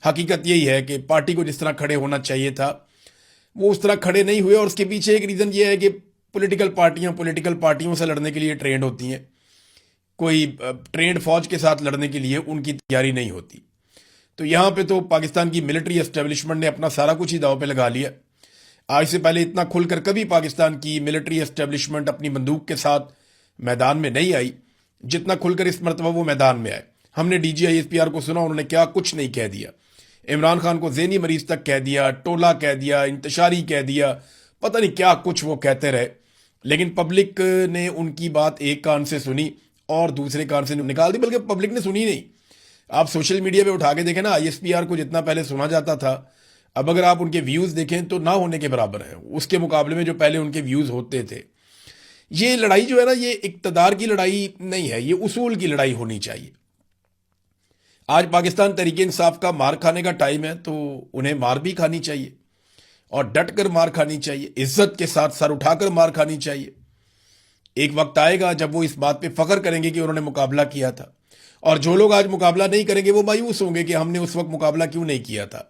حقیقت یہی ہے کہ پارٹی کو جس طرح کھڑے ہونا چاہیے تھا وہ اس طرح کھڑے نہیں ہوئے، اور اس کے پیچھے ایک ریزن یہ ہے کہ پولیٹیکل پارٹیوں سے لڑنے کے لیے ٹرینڈ ہوتی ہیں، کوئی ٹرینڈ فوج کے ساتھ لڑنے کے لیے ان کی تیاری نہیں ہوتی۔ تو یہاں پہ تو پاکستان کی ملٹری اسٹیبلشمنٹ نے اپنا سارا کچھ ہی داؤ پہ لگا لیا۔ آج سے پہلے اتنا کھل کر کبھی پاکستان کی ملٹری اسٹیبلشمنٹ اپنی بندوق کے ساتھ میدان میں نہیں آئی جتنا کھل کر اس مرتبہ وہ میدان میں آئے۔ ہم نے D G I S P R کو سنا، انہوں نے کیا کچھ نہیں کہہ دیا، عمران خان کو ذہنی مریض تک کہہ دیا، ٹولہ کہہ دیا، انتشاری کہہ دیا، پتہ نہیں کیا کچھ وہ کہتے رہے، لیکن پبلک نے ان کی بات ایک کان سے سنی اور دوسرے کان سے نکال دی، بلکہ پبلک نے سنی نہیں۔ آپ سوشل میڈیا پہ اٹھا کے دیکھیں نا، آئی ایس پی آر کو جتنا پہلے سنا جاتا تھا، اب اگر آپ ان کے ویوز دیکھیں تو نہ ہونے کے برابر ہیں اس کے مقابلے میں جو پہلے ان کے ویوز ہوتے تھے۔ یہ لڑائی جو ہے نا، یہ اقتدار کی لڑائی نہیں ہے، یہ اصول کی لڑائی ہونی چاہیے۔ آج پاکستان تحریک انصاف کا مار کھانے کا ٹائم ہے، تو انہیں مار بھی کھانی چاہیے اور ڈٹ کر مار کھانی چاہیے، عزت کے ساتھ سر اٹھا کر مار کھانی چاہیے۔ ایک وقت آئے گا جب وہ اس بات پہ فخر کریں گے کہ انہوں نے مقابلہ کیا تھا، اور جو لوگ آج مقابلہ نہیں کریں گے وہ مایوس ہوں گے کہ ہم نے اس وقت مقابلہ کیوں نہیں کیا تھا۔